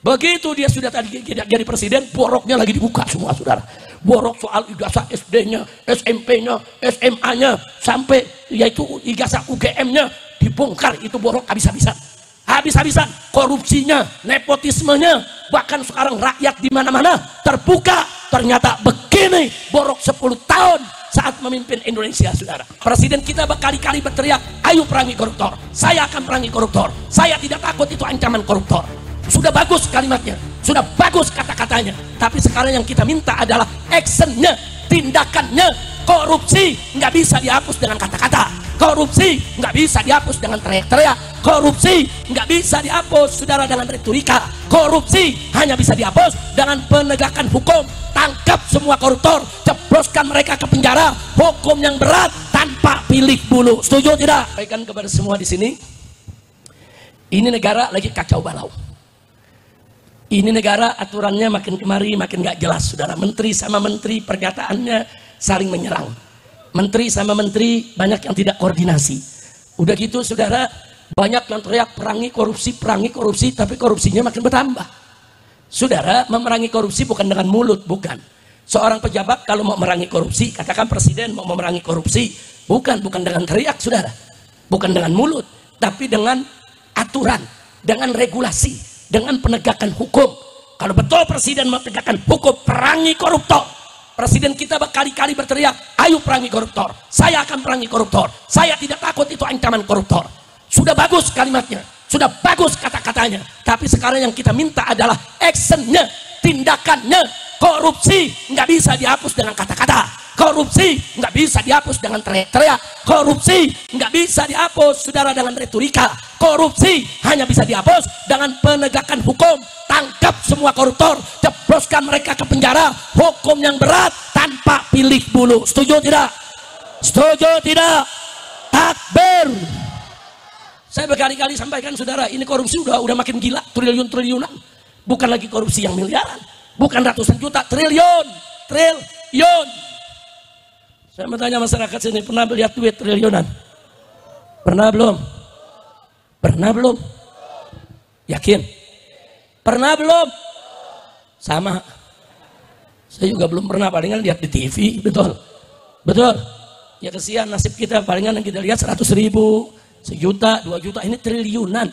Begitu dia sudah tadi jadi presiden, boroknya lagi dibuka semua, saudara. Borok soal ijazah SD-nya, SMP-nya, SMA-nya, sampai yaitu ijazah UGM-nya dibongkar. Itu borok habis-habisan. Habis-habisan korupsinya, nepotismenya, bahkan sekarang rakyat di mana-mana terbuka. Ternyata begini borok 10 tahun saat memimpin Indonesia, saudara. Presiden kita berkali-kali berteriak, ayo perangi koruptor. Saya akan perangi koruptor. Saya tidak takut itu ancaman koruptor. Sudah bagus kalimatnya, sudah bagus kata-katanya, tapi sekarang yang kita minta adalah actionnya, tindakannya. Korupsi nggak bisa dihapus dengan kata-kata, korupsi nggak bisa dihapus dengan teriak-teriak, korupsi nggak bisa dihapus, saudara, dengan retorika. Korupsi hanya bisa dihapus dengan penegakan hukum. Tangkap semua koruptor, jebloskan mereka ke penjara, hukum yang berat tanpa pilih bulu. Setuju tidak? Sampaikan kepada semua di sini, ini negara lagi kacau balau. Ini negara aturannya makin kemari makin gak jelas, saudara. Menteri sama menteri pernyataannya saling menyerang. Menteri sama menteri banyak yang tidak koordinasi. Udah gitu, saudara, banyak yang teriak perangi korupsi, tapi korupsinya makin bertambah. Saudara, memerangi korupsi bukan dengan mulut, bukan. Seorang pejabat kalau mau memerangi korupsi, katakan presiden mau memerangi korupsi, bukan dengan teriak, saudara. Bukan dengan mulut, tapi dengan aturan, dengan regulasi, dengan penegakan hukum. Kalau betul presiden menegakkan hukum, perangi koruptor. Presiden kita berkali-kali berteriak, ayo perangi koruptor. Saya akan perangi koruptor. Saya tidak takut itu ancaman koruptor. Sudah bagus kalimatnya, sudah bagus kata-katanya, tapi sekarang yang kita minta adalah actionnya, tindakannya. Korupsi nggak bisa dihapus dengan kata-kata, korupsi nggak bisa dihapus dengan teriak-teriak, korupsi nggak bisa dihapus, saudara, dengan retorika. Korupsi hanya bisa dihapus dengan penegakan hukum. Tangkap semua koruptor, jebloskan mereka ke penjara, hukum yang berat tanpa pilih bulu. Setuju tidak? Setuju tidak? Takbir. Saya berkali-kali sampaikan, saudara, ini korupsi udah makin gila, triliun-triliunan. Bukan lagi korupsi yang miliaran, bukan ratusan juta, triliun. Saya mau tanya masyarakat sini, pernah lihat duit triliunan? Pernah belum? Pernah belum? Yakin? Pernah belum? Sama. Saya juga belum pernah, palingan lihat di TV, betul? Betul? Ya kesian nasib kita, palingan yang kita lihat 100.000, 1 juta, 2 juta, ini triliunan.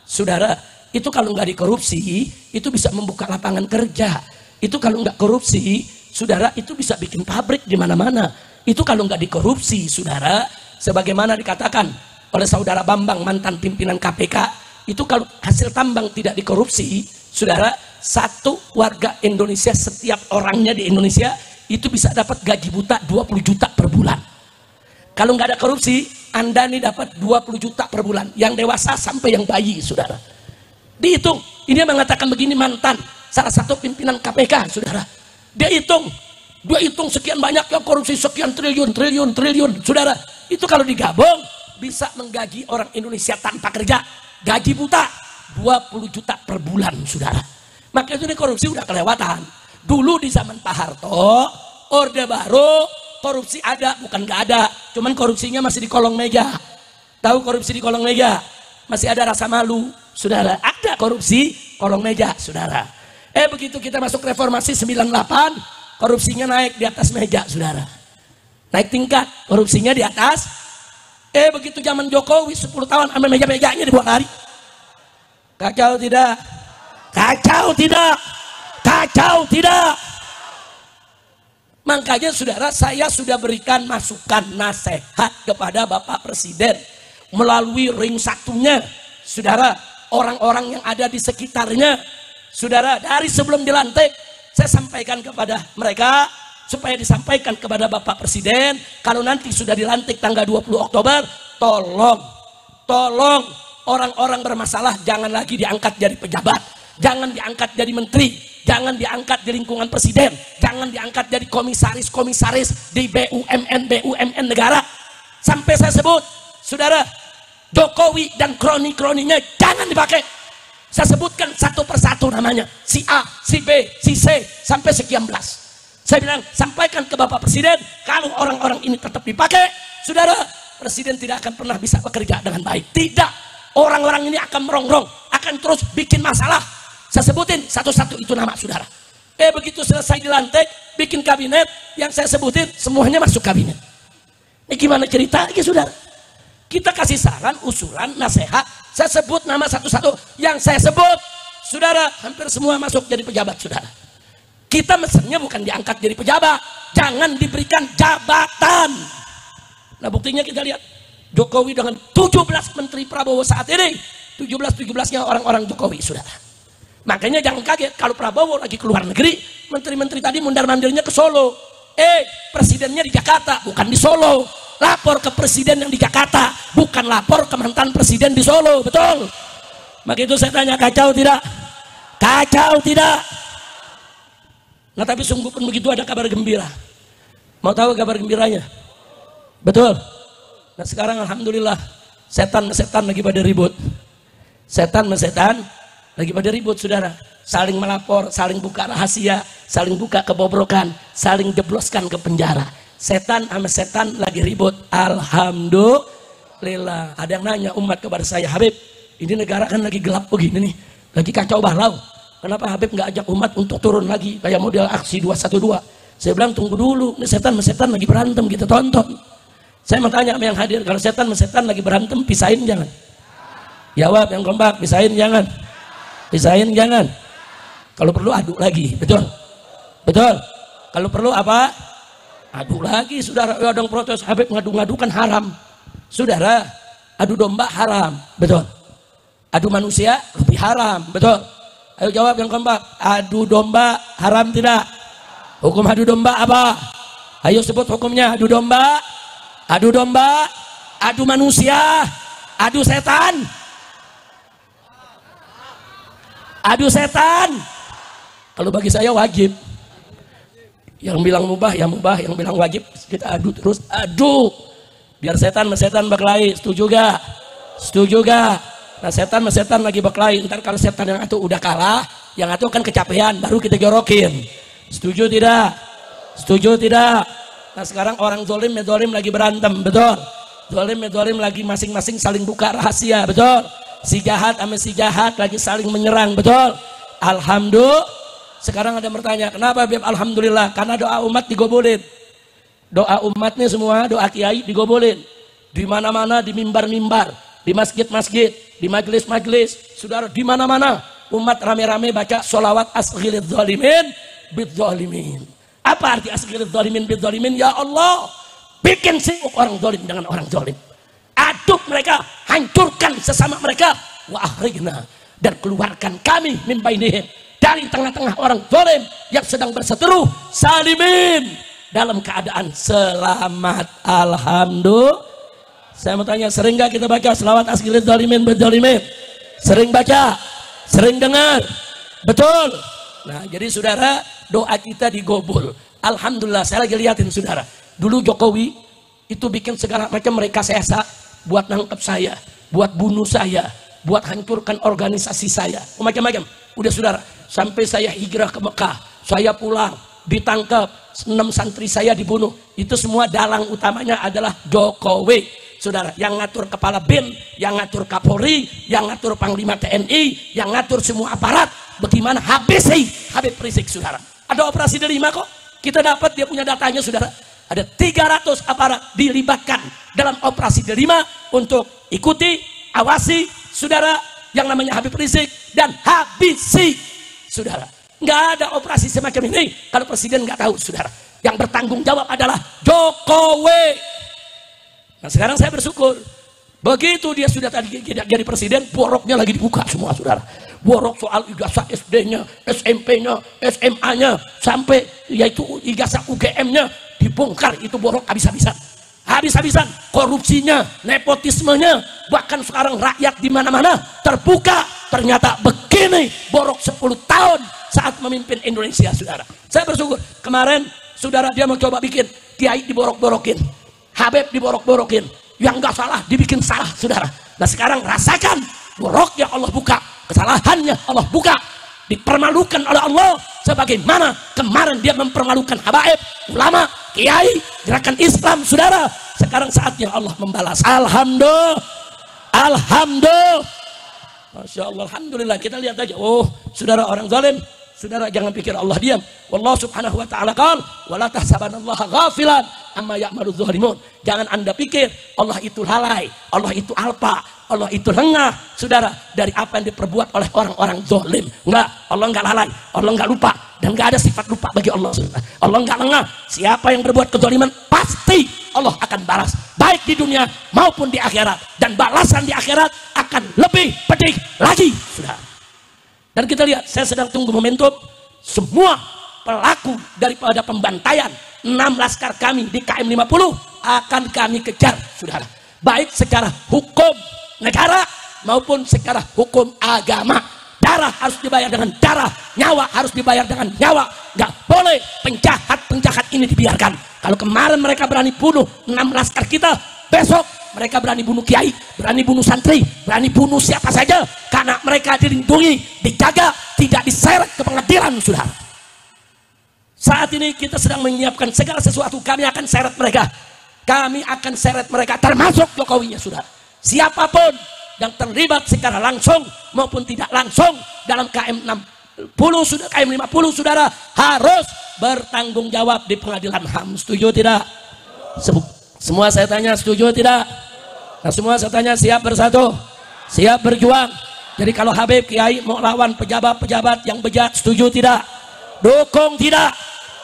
Saudara, itu kalau nggak dikorupsi, itu bisa membuka lapangan kerja. Itu kalau nggak korupsi, saudara, itu bisa bikin pabrik di mana-mana. Itu kalau nggak dikorupsi, saudara, sebagaimana dikatakan oleh saudara Bambang, mantan pimpinan KPK, itu kalau hasil tambang tidak dikorupsi, saudara, satu warga Indonesia, setiap orangnya di Indonesia, itu bisa dapat gaji buta 20 juta per bulan. Kalau nggak ada korupsi, Anda nih dapat 20 juta per bulan, yang dewasa sampai yang bayi, saudara. Dihitung, ini mengatakan begini, mantan salah satu pimpinan KPK, saudara. Dia hitung sekian banyak yang korupsi, sekian triliun, saudara. Itu kalau digabung bisa menggaji orang Indonesia tanpa kerja, gaji buta 20 juta per bulan, saudara. Makanya itu korupsi udah kelewatan. Dulu di zaman Pak Harto, Orde Baru, korupsi ada, bukan nggak ada, cuman korupsinya masih di kolong meja. Tahu korupsi di kolong meja? Masih ada rasa malu, saudara. Ada korupsi kolong meja, saudara. Begitu kita masuk reformasi 98, korupsinya naik di atas meja, saudara. Naik tingkat, korupsinya di atas. Begitu zaman Jokowi 10 tahun, ambil meja-mejanya dibuang lari. Kacau tidak? Kacau tidak? Kacau tidak? Makanya, saudara, saya sudah berikan masukan nasihat kepada Bapak Presiden melalui ring satunya, saudara, orang-orang yang ada di sekitarnya, saudara. Dari sebelum dilantik, saya sampaikan kepada mereka supaya disampaikan kepada Bapak Presiden, kalau nanti sudah dilantik tanggal 20 Oktober, tolong orang-orang bermasalah jangan lagi diangkat jadi pejabat, jangan diangkat jadi menteri, jangan diangkat di lingkungan presiden, jangan diangkat jadi komisaris-komisaris di BUMN negara. Sampai saya sebut, saudara, Jokowi dan kroni-kroninya jangan dipakai. Saya sebutkan satu persatu namanya, si A, si B, si C, sampai sekian belas. Saya bilang, sampaikan ke Bapak Presiden, kalau orang-orang ini tetap dipakai, saudara, Presiden tidak akan pernah bisa bekerja dengan baik. Tidak, orang-orang ini akan merongrong, akan terus bikin masalah. Saya sebutin satu-satu itu nama saudara. Begitu selesai dilantik, bikin kabinet, yang saya sebutin semuanya masuk kabinet. Ini gimana ceritanya saudara? Kita kasih saran, usulan, nasihat, saya sebut nama satu-satu. Yang saya sebut, saudara, hampir semua masuk jadi pejabat saudara. Kita mesennya bukan diangkat jadi pejabat, jangan diberikan jabatan. Nah buktinya kita lihat, Jokowi dengan 17 menteri Prabowo saat ini, 17-17-nya orang-orang Jokowi saudara. Makanya jangan kaget kalau Prabowo lagi keluar negeri, menteri-menteri tadi mundar-mandirnya ke Solo. Presidennya di Jakarta, bukan di Solo. Lapor ke presiden yang di Jakarta, bukan lapor ke mantan presiden di Solo, betul? Maka itu saya tanya, kacau tidak? Kacau tidak? Nah tapi sungguh pun begitu ada kabar gembira. Mau tahu kabar gembiranya? Betul? Nah sekarang alhamdulillah, setan-setan lagi pada ribut. Setan-setan lagi pada ribut saudara, saling melapor, saling buka rahasia, saling buka kebobrokan, saling jebloskan ke penjara. Setan sama setan lagi ribut. Alhamdulillah. Ada yang nanya umat kepada saya, Habib, ini negara kan lagi gelap begini nih, lagi kacau balau, kenapa Habib nggak ajak umat untuk turun lagi kayak model aksi 212? Saya bilang tunggu dulu, ini setan sama setan lagi berantem, kita tonton. Saya mau tanya sama yang hadir, kalau setan sama setan lagi berantem, pisahin jangan? Jawab yang kompak, pisahin jangan? Pisahin jangan. Kalau perlu adu lagi, betul? Betul? Kalau perlu apa? Adu lagi, saudara. Ada yang protes, Habib ngadu-ngadu kan haram. Saudara, adu domba haram, betul? Adu manusia lebih haram, betul? Ayo jawab yang kompak. Adu domba haram tidak? Hukum adu domba apa? Ayo sebut hukumnya. Adu domba, adu domba, adu manusia, adu setan. Adu setan. Kalau bagi saya wajib. Yang bilang mubah ya mubah, yang bilang wajib kita adu terus, adu. Biar setan sama setan berkelahi, setuju gak? Setuju gak? Nah setan sama setan lagi berkelahi, ntar kalau setan yang itu udah kalah, yang itu kan kecapean, baru kita jorokin. Setuju tidak? Setuju tidak? Nah sekarang orang zolim ya zolim lagi berantem, betul? Zolim ya zolim lagi masing-masing saling buka rahasia, betul? Si jahat sama si jahat lagi saling menyerang, betul? Alhamdulillah. Sekarang ada yang bertanya, kenapa Beb? Alhamdulillah, karena doa umat digobolin. Doa umatnya semua, doa kiai digobolin. Di mana-mana, di mimbar-mimbar, di masjid-masjid, di majelis-majelis, saudara, di mana-mana umat rame-rame baca sholawat asghilidz zalimin bidzalimin. Apa arti asghilidz zalimin bidzalimin? Ya Allah, bikin sibuk orang zalim dengan orang zalim. Aduk mereka, hancurkan sesama mereka, wa akhrijna, dan keluarkan kami min bainihim, dari tengah-tengah orang zalim yang sedang berseteru, salimin, dalam keadaan selamat. Alhamdulillah. Saya mau tanya, sering gak kita baca selawat asghilidz zalimin bidzalimin? Sering baca? Sering dengar? Betul? Nah jadi saudara, doa kita digobol. Alhamdulillah. Saya lagi liatin saudara, dulu Jokowi itu bikin segala macam rekayasa buat nangkep saya, buat bunuh saya, buat hancurkan organisasi saya, macam-macam. Udah saudara, sampai saya hijrah ke Mekah, saya pulang, ditangkap, 6 santri saya dibunuh. Itu semua dalang utamanya adalah Jokowi, saudara. Yang ngatur kepala BIN, yang ngatur Kapolri, yang ngatur Panglima TNI, yang ngatur semua aparat. Bagaimana habis Habib Rizik, saudara. Ada operasi Delima kok, kita dapat dia punya datanya, saudara. Ada 300 aparat dilibatkan dalam operasi Delima untuk ikuti, awasi, saudara, yang namanya Habib Rizik dan habisi, saudara. Nggak ada operasi semacam ini kalau presiden nggak tahu, saudara. Yang bertanggung jawab adalah Jokowi. Nah sekarang saya bersyukur, begitu dia sudah tadi jadi presiden, boroknya lagi dibuka semua, saudara. Borok soal ijazah SD-nya, SMP-nya, SMA-nya, sampai yaitu ijazah UGM-nya dibongkar. Itu borok habis-habisan. Habis-habisan, korupsinya, nepotismenya, bahkan sekarang rakyat di mana-mana terbuka. Ternyata begini borok 10 tahun saat memimpin Indonesia, saudara. Saya bersyukur kemarin, saudara, dia mau coba bikin kiai diborok-borokin, Habib diborok-borokin, yang nggak salah dibikin salah, saudara. Nah sekarang rasakan boroknya Allah buka, kesalahannya Allah buka, dipermalukan oleh Allah sebagaimana kemarin dia mempermalukan habaib, ulama, kiai, gerakan Islam, saudara. Sekarang saatnya Allah membalas. Alhamdulillah. Alhamdulillah. Masya Allah, alhamdulillah. Kita lihat aja. Oh, saudara, orang zalim, saudara jangan pikir Allah diam. Wallahu subhanahu wa ta'ala qala wala tahsabanallaha ghafilan amma ya'malu dzalimun. Jangan Anda pikir Allah itu lalai, Allah itu alpa, Allah itu lengah, saudara, dari apa yang diperbuat oleh orang-orang zalim. Enggak, Allah enggak lalai, Allah enggak lupa, dan enggak ada sifat lupa bagi Allah. Allah enggak lengah. Siapa yang berbuat kezaliman pasti Allah akan balas, baik di dunia maupun di akhirat, dan balasan di akhirat akan lebih pedih lagi, saudara. Dan kita lihat, saya sedang tunggu momentum semua pelaku daripada pembantaian 6 laskar kami di KM 50 akan kami kejar, saudara, baik secara hukum negara maupun secara hukum agama. Darah harus dibayar dengan darah, nyawa harus dibayar dengan nyawa. Nggak boleh penjahat-penjahat ini dibiarkan. Kalau kemarin mereka berani bunuh 6 laskar kita, besok mereka berani bunuh kiai, berani bunuh santri, berani bunuh siapa saja, karena mereka dilindungi, dijaga, tidak diseret ke pengadilan, saudara. Saat ini kita sedang menyiapkan segala sesuatu. Kami akan seret mereka, kami akan seret mereka, termasuk Jokowi, ya saudara. Siapapun yang terlibat secara langsung maupun tidak langsung dalam KM 60 sudah KM 50, saudara, harus bertanggung jawab di pengadilan HAM. Setuju tidak? Semua saya tanya, setuju tidak? Nah, semua saya tanya, siap bersatu, siap berjuang. Jadi kalau Habib Kiai mau lawan pejabat-pejabat yang bejat, setuju tidak? Dukung tidak?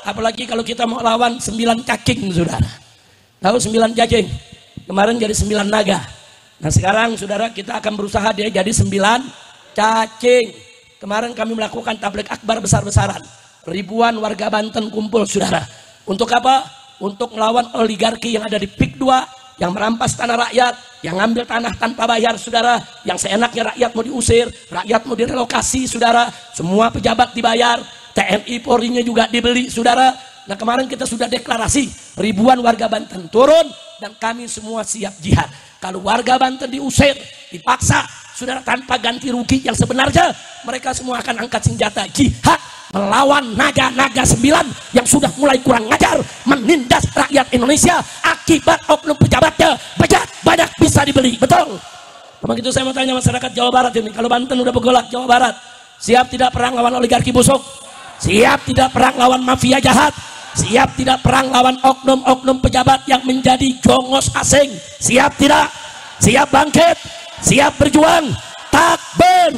Apalagi kalau kita mau lawan 9 cacing, saudara. Tahu 9 cacing? Kemarin jadi 9 naga. Nah sekarang, saudara, kita akan berusaha dia jadi 9 cacing. Kemarin kami melakukan tabligh akbar besar-besaran. Ribuan warga Banten kumpul, saudara. Untuk apa? Untuk melawan oligarki yang ada di PIK 2, yang merampas tanah rakyat, yang ngambil tanah tanpa bayar, saudara, yang seenaknya rakyat mau diusir, rakyat mau direlokasi, saudara. Semua pejabat dibayar, TNI Polri-nya juga dibeli, saudara. Nah kemarin kita sudah deklarasi, ribuan warga Banten turun, dan kami semua siap jihad. Kalau warga Banten diusir, dipaksa, saudara, tanpa ganti rugi yang sebenarnya, mereka semua akan angkat senjata jihad melawan naga-naga 9 yang sudah mulai kurang ngajar, menindas rakyat Indonesia akibat oknum pejabatnya bejat, banyak bisa dibeli. Betul? Memang itu saya mau tanya masyarakat Jawa Barat ini, kalau Banten udah bergolak, Jawa Barat siap tidak perang lawan oligarki busuk? Siap tidak perang lawan mafia jahat? Siap tidak perang lawan oknum-oknum pejabat yang menjadi jongos asing? Siap tidak? Siap bangkit? Siap berjuang? Takbir!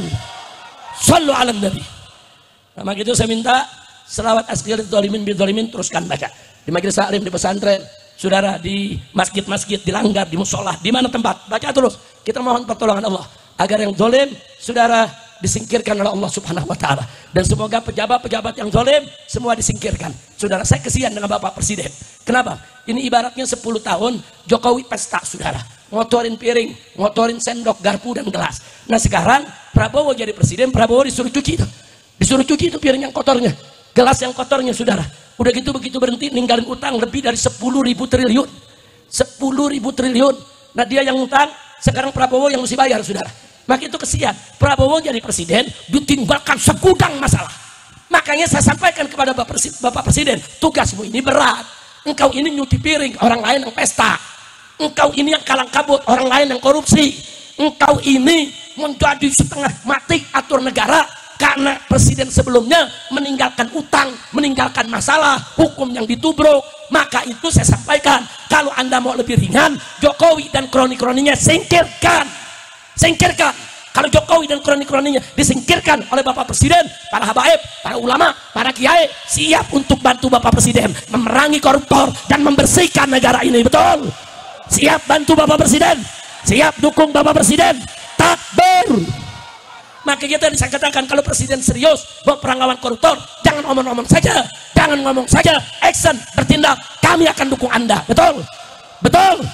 Shallu ala nabi. Nah, maka itu saya minta selawat asghar dzalimin bidzalimin teruskan baca di majelis taklim, di pesantren, saudara, di masjid-masjid, di langgar, di musola, di mana tempat, baca terus. Kita mohon pertolongan Allah agar yang zalim, saudara, disingkirkan oleh Allah Subhanahu wa taala, dan semoga pejabat-pejabat yang zalim semua disingkirkan. Saudara, saya kesian dengan Bapak Presiden. Kenapa? Ini ibaratnya 10 tahun Jokowi pesta, saudara, ngotorin piring, ngotorin sendok, garpu dan gelas. Nah sekarang Prabowo jadi presiden, Prabowo disuruh cuci itu. Disuruh cuci itu piring yang kotornya, gelas yang kotornya, saudara. Udah gitu begitu berhenti ninggalin utang lebih dari 10.000 triliun. 10.000 triliun. Nah dia yang utang, sekarang Prabowo yang mesti bayar, saudara. Maka itu kesian. Prabowo jadi presiden ditinggalkan segudang masalah. Makanya saya sampaikan kepada Bapak Presiden, tugasmu ini berat. Engkau ini nyuci piring, orang lain yang pesta. Engkau ini yang kalang kabut, orang lain yang korupsi. Engkau ini menjadi setengah mati atur negara karena presiden sebelumnya meninggalkan utang, meninggalkan masalah, hukum yang ditubruk. Maka itu saya sampaikan, kalau Anda mau lebih ringan, Jokowi dan kroni-kroninya singkirkan. Singkirkan. Kalau Jokowi dan kroni-kroninya disingkirkan oleh Bapak Presiden, para habaib, para ulama, para kiai siap untuk bantu Bapak Presiden memerangi koruptor dan membersihkan negara ini. Betul? Siap bantu Bapak Presiden? Siap dukung Bapak Presiden? Takbir! Maka kita bisa katakan, kalau presiden serius mau perang lawan koruptor, jangan omong-omong saja, jangan ngomong saja, action, bertindak. Kami akan dukung Anda. Betul? Betul?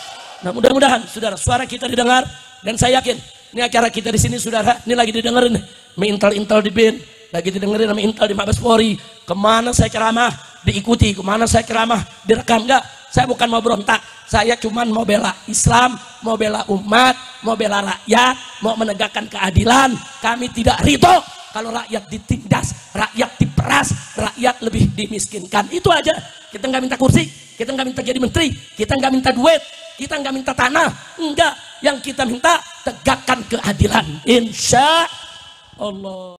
Nah mudah-mudahan, saudara, suara kita didengar, dan saya yakin ini acara kita di sini, saudara, ini lagi didengerin, intel di BIN, lagi didengerin sama intel di Mabes Polri. Kemana saya ceramah diikuti, kemana saya ceramah direkam. Enggak, saya bukan mau berontak, saya cuma mau bela Islam, mau bela umat, mau bela rakyat, mau menegakkan keadilan. Kami tidak ridho kalau rakyat ditindas, rakyat diperas, rakyat lebih dimiskinkan. Itu aja. Kita nggak minta kursi, kita nggak minta jadi menteri, kita nggak minta duit, kita nggak minta tanah, enggak. Yang kita minta tegakkan keadilan, insya Allah.